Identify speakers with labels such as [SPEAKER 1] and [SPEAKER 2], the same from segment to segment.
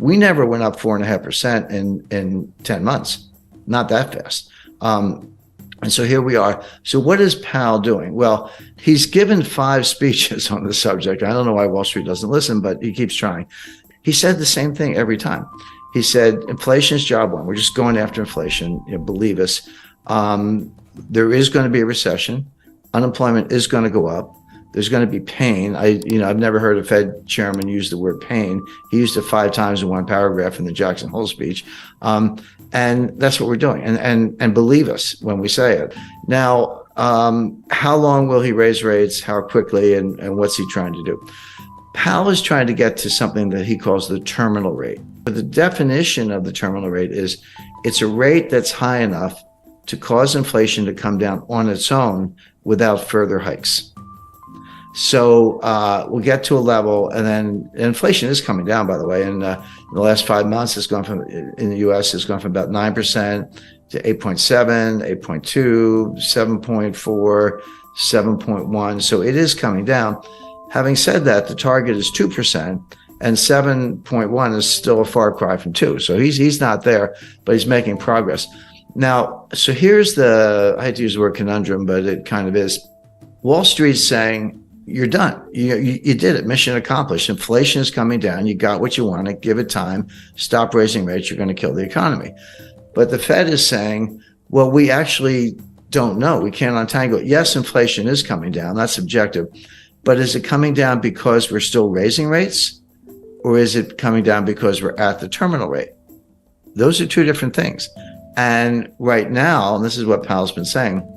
[SPEAKER 1] We never went up 4.5% in 10 months, not that fast. And so here we are. So what is Powell doing? Well, he's given 5 speeches on the subject. I don't know why Wall Street doesn't listen, but he keeps trying. He said the same thing every time. He said, inflation is job one. We're just going after inflation. Believe us. There is going to be a recession. Unemployment is going to go up. There's going to be pain. I've never heard a Fed chairman use the word pain. He used it 5 times in one paragraph in the Jackson Hole speech. And that's what we're doing. And believe us when we say it. Now, how long will he raise rates? How quickly? And what's he trying to do? Powell is trying to get to something that he calls the terminal rate. But the definition of the terminal rate is it's a rate that's high enough to cause inflation to come down on its own without further hikes. So we'll get to a level, and then inflation is coming down, by the way. In the last 5 months, it's gone from, in the U.S., it's gone from about 9% to 8.7, 8.2, 7.4, 7.1. So it is coming down. Having said that, the target is 2%, and 7.1 is still a far cry from 2. So he's not there, but he's making progress. Now, so here's I hate to use the word conundrum, but it kind of is. Wall Street's saying, you're done. You did it. Mission accomplished. Inflation is coming down. You got what you wanted. Give it time. Stop raising rates. You're going to kill the economy. But the Fed is saying, well, we actually don't know. We can't untangle it. Yes, inflation is coming down. That's objective. But is it coming down because we're still raising rates? Or is it coming down because we're at the terminal rate? Those are 2 different things. And right now, and this is what Powell's been saying,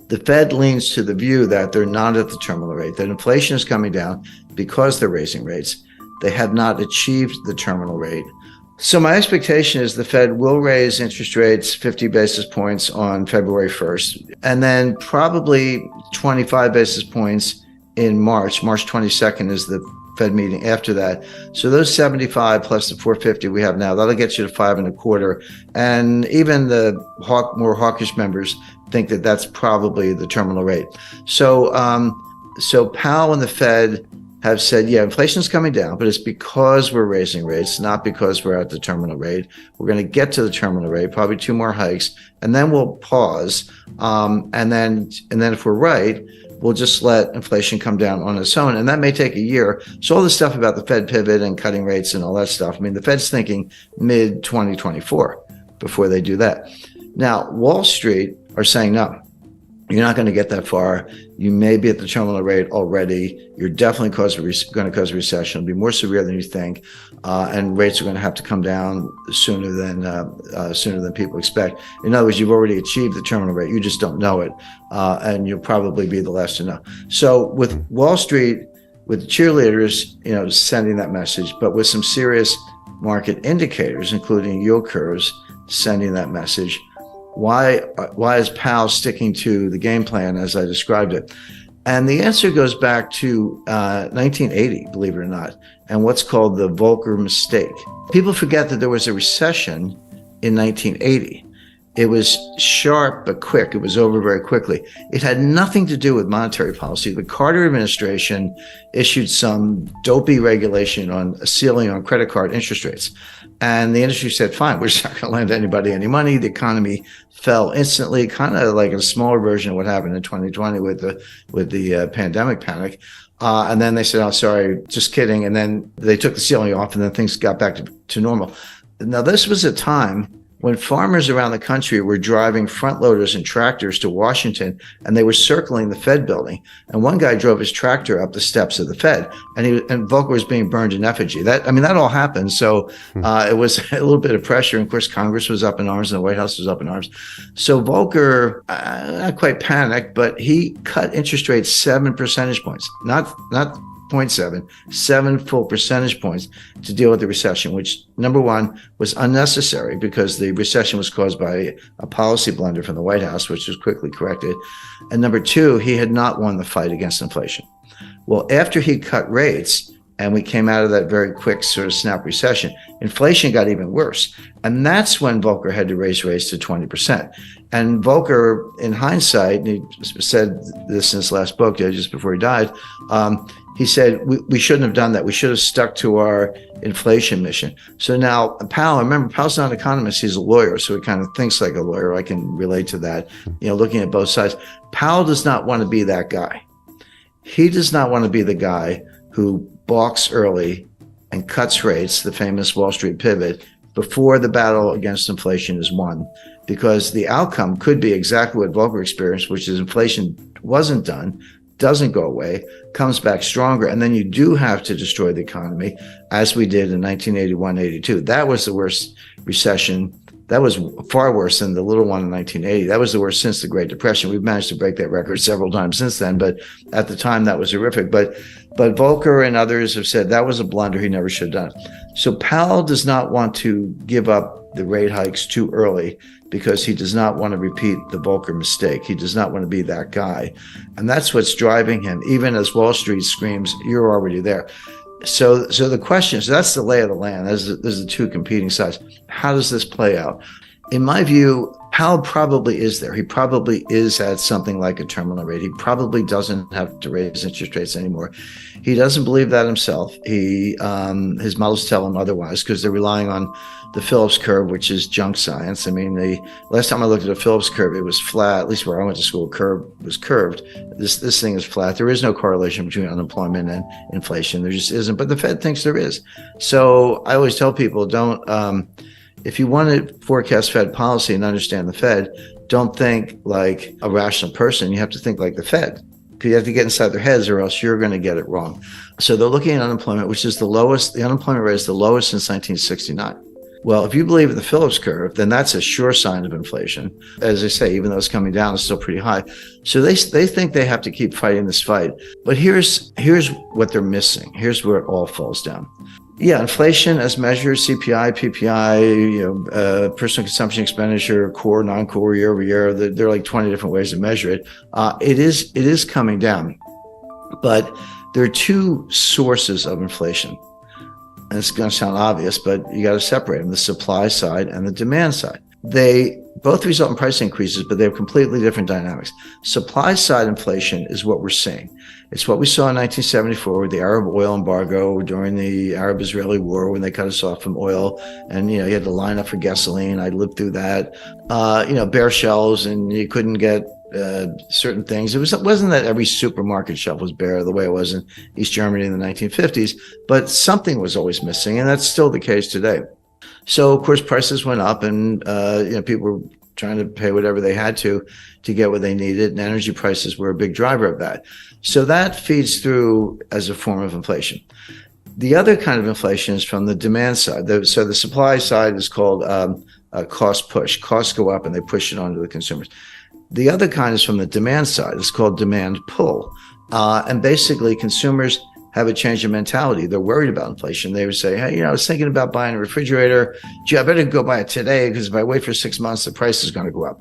[SPEAKER 1] the Fed leans to the view that they're not at the terminal rate, that inflation is coming down because they're raising rates. They have not achieved the terminal rate. So my expectation is the Fed will raise interest rates 50 basis points on February 1st, and then probably 25 basis points in March. March 22nd is the Fed meeting after that. So those 75 plus the 450 we have now, that'll get you to 5.25. And even the more hawkish members think that that's probably the terminal rate. So Powell and the Fed have said, yeah, inflation's coming down, but it's because we're raising rates, not because we're at the terminal rate. We're going to get to the terminal rate, probably 2 more hikes, and then we'll pause. And then if we're right, we'll just let inflation come down on its own. And that may take a year. So all this stuff about the Fed pivot and cutting rates and all that stuff, I mean, the Fed's thinking mid-2024 before they do that. Now, Wall Street are saying, no, you're not going to get that far. You may be at the terminal rate already. You're definitely going to cause a recession. It'll be more severe than you think. And rates are going to have to come down sooner than people expect. In other words, you've already achieved the terminal rate. You just don't know it. And you'll probably be the last to know. So with Wall Street, with the cheerleaders, sending that message, but with some serious market indicators, including yield curves, sending that message, why is Powell sticking to the game plan as I described it? And the answer goes back to 1980, believe it or not, and what's called the Volcker mistake. People forget that there was a recession in 1980. It was sharp but quick. It was over very quickly. It had nothing to do with monetary policy. The Carter administration issued some dopey regulation on a ceiling on credit card interest rates. And the industry said, fine, we're just not going to lend anybody any money. The economy fell instantly, kind of like a smaller version of what happened in 2020 with the pandemic panic. And then they said, oh, sorry, just kidding. And then they took the ceiling off, and then things got back to normal. Now, this was a time when farmers around the country were driving front loaders and tractors to Washington, and they were circling the Fed building. And one guy drove his tractor up the steps of the Fed, and Volcker was being burned in effigy. That all happened. So it was a little bit of pressure. And of course, Congress was up in arms and the White House was up in arms. So Volcker, not quite panicked, but he cut interest rates 7 percentage points, not 0.7, 7 full percentage points to deal with the recession, which, number one, was unnecessary because the recession was caused by a policy blunder from the White House, which was quickly corrected. And number two, he had not won the fight against inflation. Well, after he cut rates and we came out of that very quick sort of snap recession, inflation got even worse. And that's when Volcker had to raise rates to 20%. And Volcker, in hindsight, and he said this in his last book just before he died, he said, we shouldn't have done that. We should have stuck to our inflation mission. So now Powell, remember, Powell's not an economist, he's a lawyer. So he kind of thinks like a lawyer. I can relate to that, looking at both sides. Powell does not want to be that guy. He does not want to be the guy who balks early and cuts rates, the famous Wall Street pivot, before the battle against inflation is won, because the outcome could be exactly what Volcker experienced, which is inflation wasn't done, doesn't go away, comes back stronger, and then you do have to destroy the economy, as we did in 1981-82. That was the worst recession. That was far worse than the little one in 1980. That was the worst since the Great Depression. We've managed to break that record several times since then, but at the time that was horrific. But Volcker and others have said that was a blunder he never should have done. So Powell does not want to give up the rate hikes too early because he does not want to repeat the Volcker mistake. He does not want to be that guy. And that's what's driving him, even as Wall Street screams, you're already there. So the question is, that's the lay of the land. There's the two competing sides. How does this play out? In my view, Powell probably is there. He probably is at something like a terminal rate. He probably doesn't have to raise interest rates anymore. He doesn't believe that himself. His models tell him otherwise because they're relying on the Phillips curve, which is junk science. I mean, the last time I looked at a Phillips curve, it was flat. At least where I went to school, curve was curved. This thing is flat. There is no correlation between unemployment and inflation. There just isn't. But the Fed thinks there is. So I always tell people, don't. If you want to forecast Fed policy and understand the Fed, don't think like a rational person. You have to think like the Fed. Because you have to get inside their heads or else you're going to get it wrong. So they're looking at unemployment, which is the lowest. The unemployment rate is the lowest since 1969. Well, if you believe in the Phillips curve, then that's a sure sign of inflation. As I say, even though it's coming down, it's still pretty high. So they think they have to keep fighting this fight. But here's what they're missing. Here's where it all falls down. Yeah, inflation as measured, CPI, PPI, personal consumption expenditure, core, non-core, year over year. There are like 20 different ways to measure it. It is coming down, but there are two sources of inflation. And it's going to sound obvious, but you got to separate them: the supply side and the demand side. They both result in price increases, but they have completely different dynamics. Supply side inflation is what we're seeing. It's what we saw in 1974 with the Arab oil embargo during the Arab-Israeli war when they cut us off from oil. And, you had to line up for gasoline. I lived through that. Bare shelves, and you couldn't get certain things. It wasn't that every supermarket shelf was bare the way it was in East Germany in the 1950s, but something was always missing. And that's still the case today. So, of course, prices went up and, people were trying to pay whatever they had to get what they needed. And energy prices were a big driver of that. So that feeds through as a form of inflation. The other kind of inflation is from the demand side. So the supply side is called cost push. Costs go up and they push it onto the consumers. The other kind is from the demand side. It's called demand pull. And basically, consumers have a change in mentality. They're worried about inflation. They would say, hey, I was thinking about buying a refrigerator. Gee, I better go buy it today because if I wait for 6 months, the price is going to go up.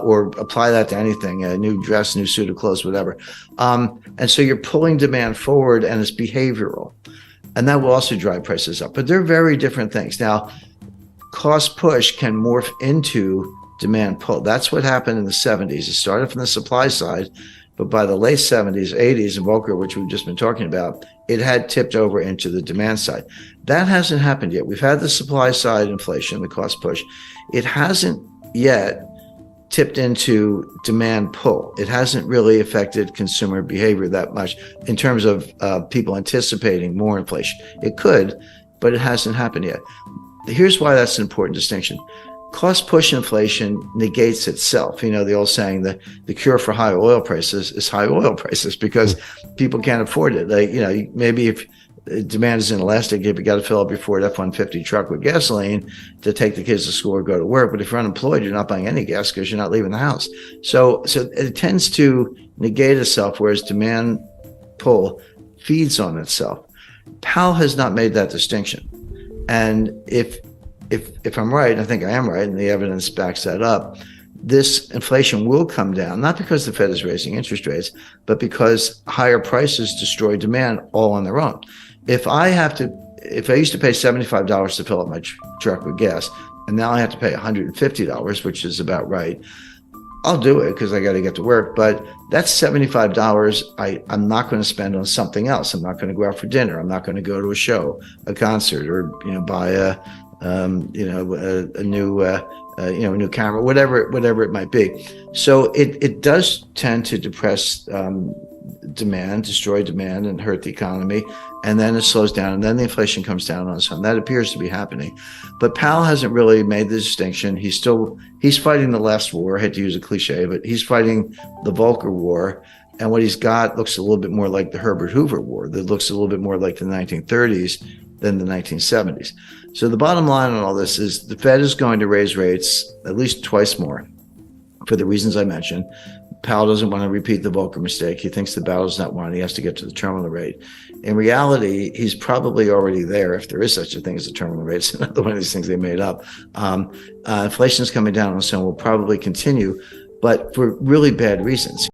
[SPEAKER 1] Or apply that to anything, a new dress, new suit of clothes, whatever. And so you're pulling demand forward, and it's behavioral. And that will also drive prices up. But they're very different things. Now, cost push can morph into demand pull. That's what happened in the 70s. It started from the supply side. But by the late 70s, 80s, and Volcker, which we've just been talking about, it had tipped over into the demand side. That hasn't happened yet. We've had the supply side inflation, the cost push. It hasn't yet tipped into demand pull. It hasn't really affected consumer behavior that much in terms of people anticipating more inflation. It could, but it hasn't happened yet. Here's why that's an important distinction. Cost push inflation negates itself. The old saying that the cure for high oil prices is high oil prices because people can't afford it. Maybe if demand is inelastic, if you got to fill up your Ford F-150 truck with gasoline to take the kids to school or go to work. But if you're unemployed, you're not buying any gas because you're not leaving the house. So it tends to negate itself, whereas demand pull feeds on itself. Powell has not made that distinction. And if I'm right, and I think I am right, and the evidence backs that up, this inflation will come down, not because the Fed is raising interest rates, but because higher prices destroy demand all on their own. If I used to pay $75 to fill up my truck with gas, and now I have to pay $150, which is about right, I'll do it because I got to get to work. But that's $75 I'm not going to spend on something else. I'm not going to go out for dinner. I'm not going to go to a show, a concert, or buy a new camera, whatever it might be. So it does tend to depress demand, destroy demand, and hurt the economy. And then it slows down, and then the inflation comes down on its own. That appears to be happening. But Powell hasn't really made the distinction. He's fighting the last war. I hate to use a cliche, but he's fighting the Volcker War. And what he's got looks a little bit more like the Herbert Hoover War. That looks a little bit more like the 1930s than the 1970s. So the bottom line on all this is the Fed is going to raise rates at least twice more for the reasons I mentioned. Powell doesn't want to repeat the Volcker mistake. He thinks the battle's not won. He has to get to the terminal rate. In reality, he's probably already there, if there is such a thing as a terminal rate. It's another one of these things they made up. Inflation is coming down, and so will probably continue, but for really bad reasons.